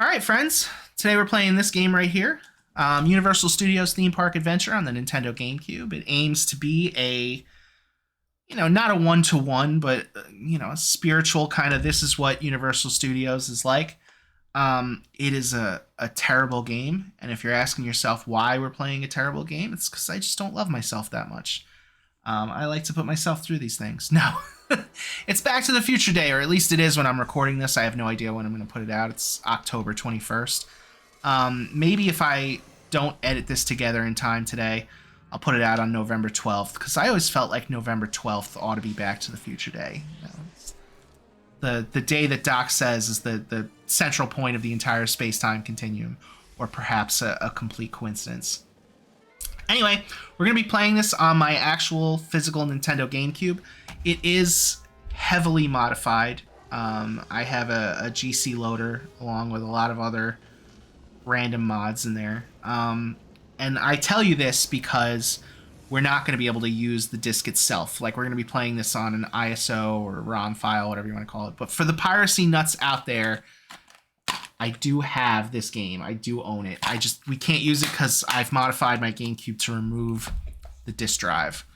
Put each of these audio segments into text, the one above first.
All right, friends. Today we're playing this game right here, Universal Studios Theme Park Adventure on the Nintendo GameCube. It aims to be not a one-to-one, but a spiritual kind of. This is what Universal Studios is like. It is a terrible game, and if you're asking yourself why we're playing a terrible game, it's because I just don't love myself that much. I like to put myself through these things. No, it's Back to the Future Day, or at least it is when I'm recording this. I have no idea when I'm going to put it out. It's October 21st. Maybe if I don't edit this together in time today, I'll put it out on November 12th, because I always felt like November 12th ought to be Back to the Future Day. The day that Doc says is the central point of the entire space-time continuum, or perhaps a complete coincidence. Anyway, we're going to be playing this on my actual physical Nintendo GameCube. It is heavily modified. I have a GC loader along with a lot of other random mods in there. And I tell you this because we're not going to be able to use the disc itself. Like, we're going to be playing this on an ISO or ROM file, whatever you want to call it. But for the piracy nuts out there, I do have this game. I do own it. We can't use it because I've modified my GameCube to remove the disc drive.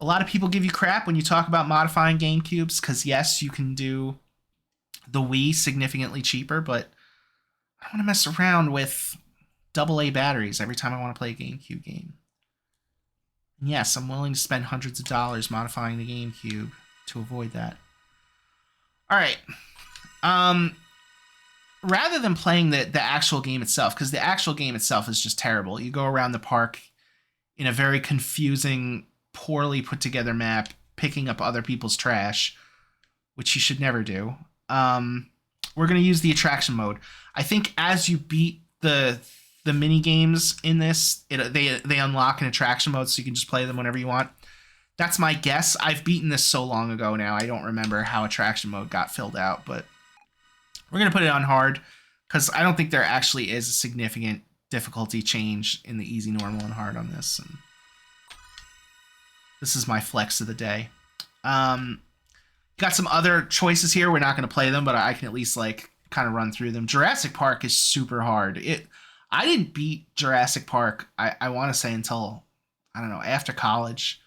A lot of people give you crap when you talk about modifying GameCubes because, yes, you can do the Wii significantly cheaper, but I don't want to mess around with AA batteries every time I want to play a GameCube game. And yes, I'm willing to spend hundreds of dollars modifying the GameCube to avoid that. All right. Rather than playing the actual game itself, because the actual game itself is just terrible. You go around the park in a very confusing, poorly put together map, picking up other people's trash, which you should never do. We're going to use the attraction mode. I think as you beat the mini games in this, they unlock an attraction mode, so you can just play them whenever you want. That's my guess. I've beaten this so long ago now, I don't remember how attraction mode got filled out, but we're going to put it on hard because I don't think there actually is a significant difficulty change in the easy, normal, and hard on this. And this is my flex of the day. Got some other choices here. We're not going to play them, but I can at least kind of run through them. Jurassic Park is super hard. I didn't beat Jurassic Park, I want to say, until, I don't know, after college.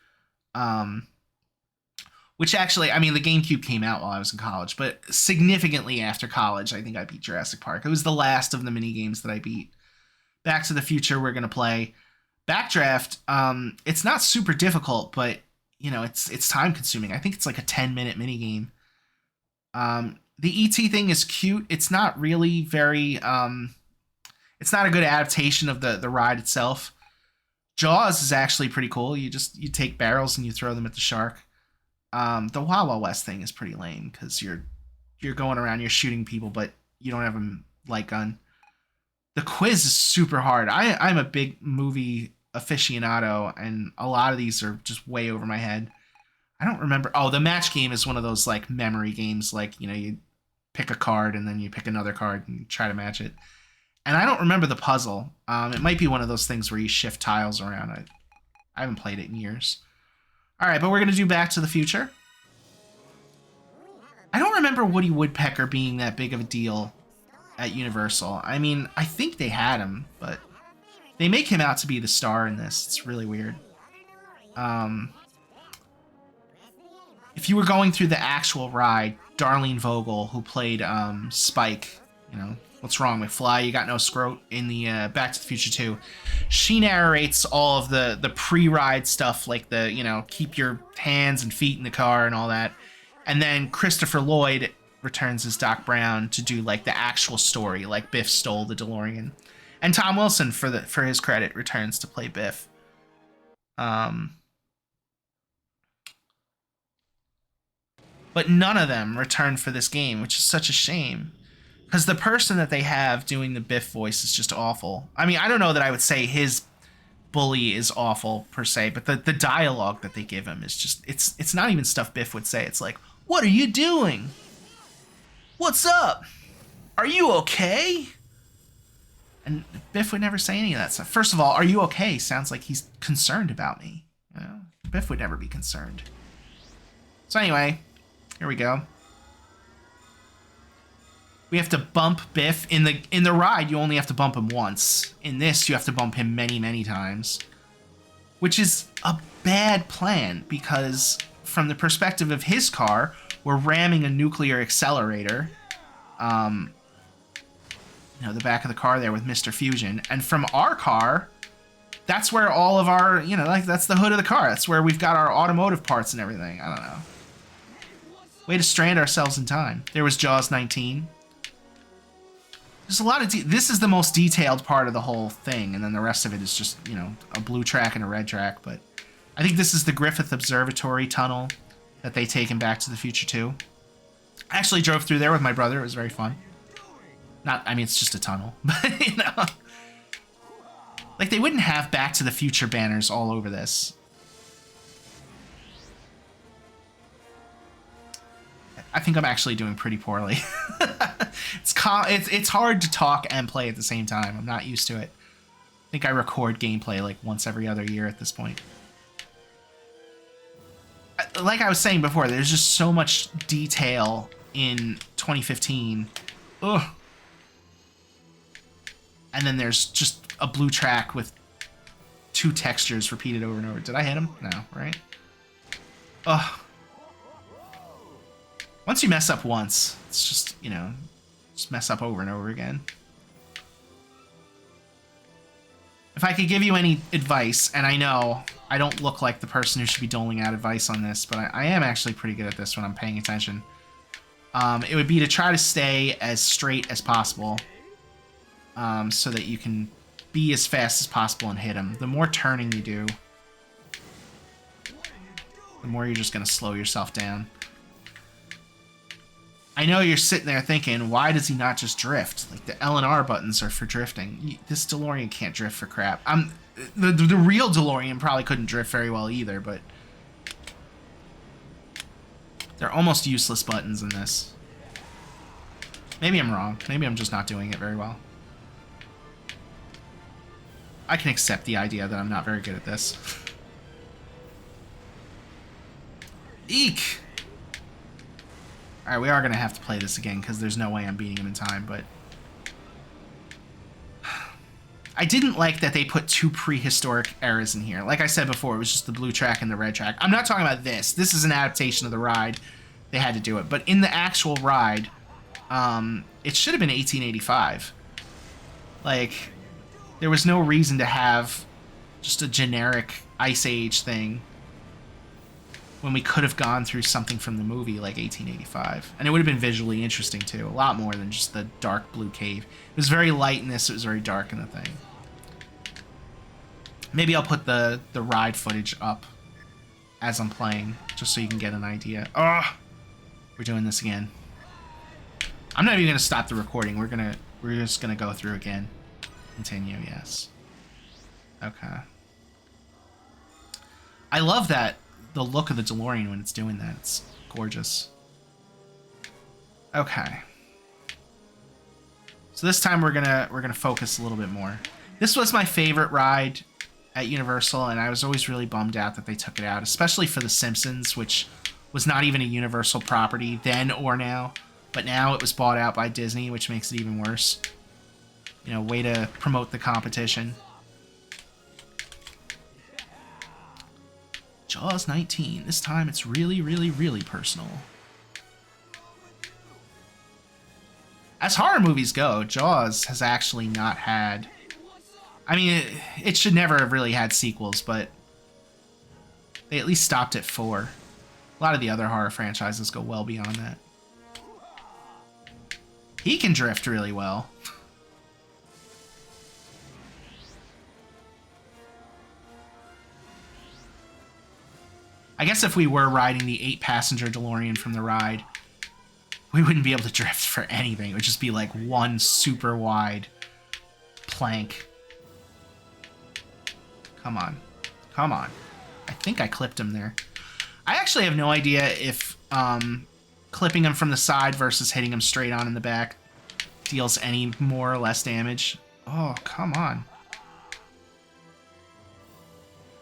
Which actually, I mean, the GameCube came out while I was in college, but significantly after college, I think I beat Jurassic Park. It was the last of the mini games that I beat. Back to the Future, we're going to play. Backdraft, it's not super difficult, but, it's time consuming. I think it's like a 10-minute mini game. The ET thing is cute. It's not really very, it's not a good adaptation of the ride itself. Jaws is actually pretty cool. You take barrels and you throw them at the shark. The Wild Wild West thing is pretty lame because you're going around, you're shooting people, but you don't have a light gun. The quiz is super hard. I'm a big movie aficionado, and a lot of these are just way over my head. I don't remember. Oh, the match game is one of those memory games. You pick a card and then you pick another card and try to match it. And I don't remember the puzzle. It might be one of those things where you shift tiles around. I haven't played it in years. All right, but we're going to do Back to the Future. I don't remember Woody Woodpecker being that big of a deal at Universal. I mean, I think they had him, but they make him out to be the star in this. It's really weird. If you were going through the actual ride, Darlene Vogel, who played Spike, What's Wrong, McFly? You Got No Scrote in the Back to the Future 2. She narrates all of the pre-ride stuff, like the, keep your hands and feet in the car and all that. And then Christopher Lloyd returns as Doc Brown to do the actual story, like Biff stole the DeLorean. And Tom Wilson, for his credit, returns to play Biff. But none of them return for this game, which is such a shame. Because the person that they have doing the Biff voice is just awful. I mean, I don't know that I would say his bully is awful, per se, but the dialogue that they give him is just, it's not even stuff Biff would say. It's like, what are you doing? What's up? Are you okay? And Biff would never say any of that stuff. First of all, are you okay? Sounds like he's concerned about me. Biff would never be concerned. So anyway, here we go. We have to bump Biff. In the ride, you only have to bump him once. In this, you have to bump him many, many times. Which is a bad plan, because from the perspective of his car, we're ramming a nuclear accelerator. You know, the back of the car there with Mr. Fusion. And from our car, that's where all of our, you know, like, that's the hood of the car. That's where we've got our automotive parts and everything. I don't know. Way to strand ourselves in time. There was Jaws 19. There's a lot of... This is the most detailed part of the whole thing, and then the rest of it is just, you know, a blue track and a red track, but I think this is the Griffith Observatory tunnel that they take in Back to the Future 2. I actually drove through there with my brother. It was very fun. Not... I mean, it's just a tunnel, but, you know... Like, they wouldn't have Back to the Future banners all over this. I think I'm actually doing pretty poorly. It's hard to talk and play at the same time. I'm not used to it. I think I record gameplay like once every other year at this point. Like I was saying before, there's just so much detail in 2015. Ugh. And then there's just a blue track with 2 textures repeated over and over. Did I hit him? No, right? Ugh. Once you mess up once, it's just, you know, just mess up over and over again. If I could give you any advice, and I know I don't look like the person who should be doling out advice on this, but I am actually pretty good at this when I'm paying attention. It would be to try to stay as straight as possible, so that you can be as fast as possible and hit him. The more turning you do, the more you're just going to slow yourself down. I know you're sitting there thinking, why does he not just drift? Like, the L and R buttons are for drifting. This DeLorean can't drift for crap. The real DeLorean probably couldn't drift very well either, but they're almost useless buttons in this. Maybe I'm wrong. Maybe I'm just not doing it very well. I can accept the idea that I'm not very good at this. Eek! Alright, we are going to have to play this again, because there's no way I'm beating him in time, but... I didn't like that they put 2 prehistoric eras in here. Like I said before, it was just the blue track and the red track. I'm not talking about this. This is an adaptation of the ride. They had to do it. But in the actual ride, it should have been 1885. Like, there was no reason to have just a generic Ice Age thing when we could have gone through something from the movie like 1885. And it would have been visually interesting, too. A lot more than just the dark blue cave. It was very light in this. It was very dark in the thing. Maybe I'll put the ride footage up as I'm playing, just so you can get an idea. Oh, we're doing this again. I'm not even going to stop the recording. We're just going to go through again. Continue, yes. Okay. I love that. The look of the DeLorean when it's doing that. It's gorgeous. Okay. So this time we're gonna focus a little bit more. This was my favorite ride at Universal, and I was always really bummed out that they took it out, especially for The Simpsons, which was not even a Universal property then or now. But now it was bought out by Disney, which makes it even worse. You know, way to promote the competition. Jaws 19. This time it's really, really, really personal. As horror movies go, Jaws has actually not had... I mean, it should never have really had sequels, but they at least stopped at 4. A lot of the other horror franchises go well beyond that. He can drift really well. I guess if we were riding the 8-passenger DeLorean from the ride, we wouldn't be able to drift for anything. It would just be like one super wide plank. Come on. Come on. I think I clipped him there. I actually have no idea if clipping him from the side versus hitting him straight on in the back deals any more or less damage. Oh, come on.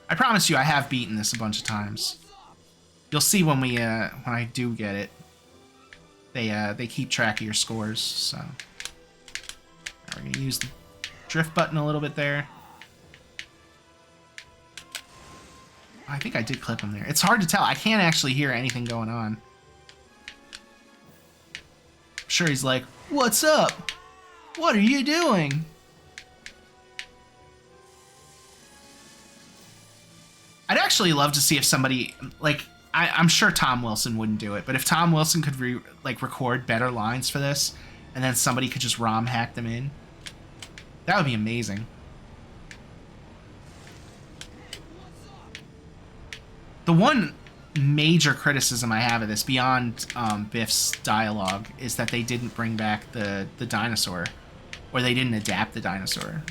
I promise you I have beaten this a bunch of times. You'll see when I do get it. They keep track of your scores. So we're gonna use the drift button a little bit there. I think I did clip him there. It's hard to tell. I can't actually hear anything going on. I'm sure he's like, "What's up? What are you doing?" I'd actually love to see if somebody, like, I'm sure Tom Wilson wouldn't do it, but if Tom Wilson could record better lines for this, and then somebody could just ROM hack them in, that would be amazing. The one major criticism I have of this, beyond Biff's dialogue, is that they didn't bring back the dinosaur, or they didn't adapt the dinosaur.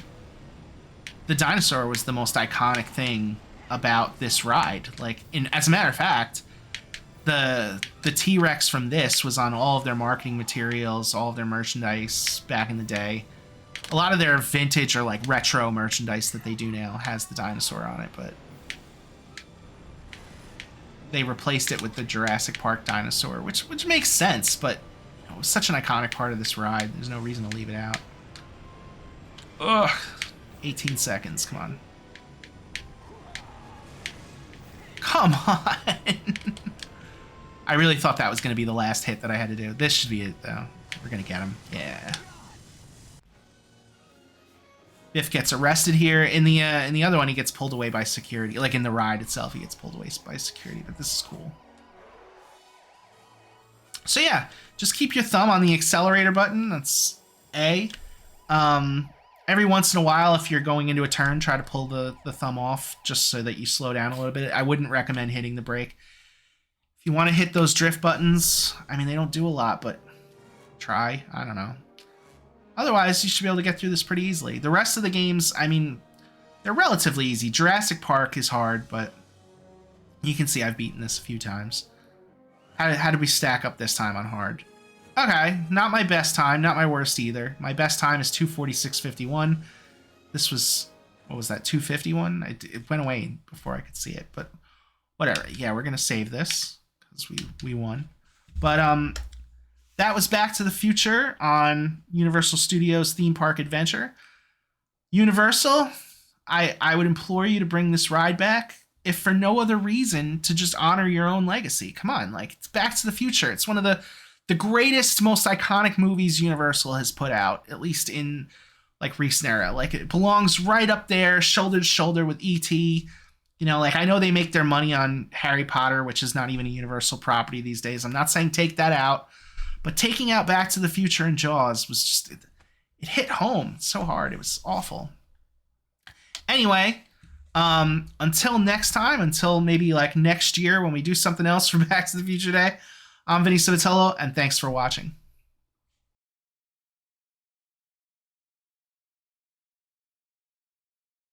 The dinosaur was the most iconic thing about this ride. Like, as a matter of fact, the T-Rex from this was on all of their marketing materials, all of their merchandise back in the day. A lot of their vintage or like retro merchandise that they do now has the dinosaur on it, but they replaced it with the Jurassic Park dinosaur, which makes sense, but you know, it was such an iconic part of this ride. There's no reason to leave it out. Ugh. 18 seconds, come on. Come on! I really thought that was going to be the last hit that I had to do. This should be it, though. We're going to get him. Yeah. Biff gets arrested here. In the other one, he gets pulled away by security. Like, in the ride itself, he gets pulled away by security, but this is cool. So, yeah. Just keep your thumb on the accelerator button. That's A. Every once in a while, if you're going into a turn, try to pull the thumb off just so that you slow down a little bit. I wouldn't recommend hitting the brake. If you want to hit those drift buttons, I mean, they don't do a lot, but try. I don't know. Otherwise, you should be able to get through this pretty easily. The rest of the games, I mean, they're relatively easy. Jurassic Park is hard, but you can see I've beaten this a few times. How did we stack up this time on hard? Okay, not my best time, not my worst either. My best time is 2:46.51. This was, what was that, 2:51? It went away before I could see it, but whatever. Yeah, we're gonna save this because we won. But that was Back to the Future on Universal Studios Theme Park Adventure. Universal, I would implore you to bring this ride back, if for no other reason, to just honor your own legacy. Come on, like, it's Back to the Future. It's one of the greatest, most iconic movies Universal has put out, at least in like recent era. Like, it belongs right up there, shoulder to shoulder with E.T. You know, like, I know they make their money on Harry Potter, which is not even a Universal property these days. I'm not saying take that out, but taking out Back to the Future and Jaws was just, it hit home so hard. It was awful. Anyway, until next time, until maybe like next year when we do something else for Back to the Future Day, I'm Vinny Sabatello, and thanks for watching.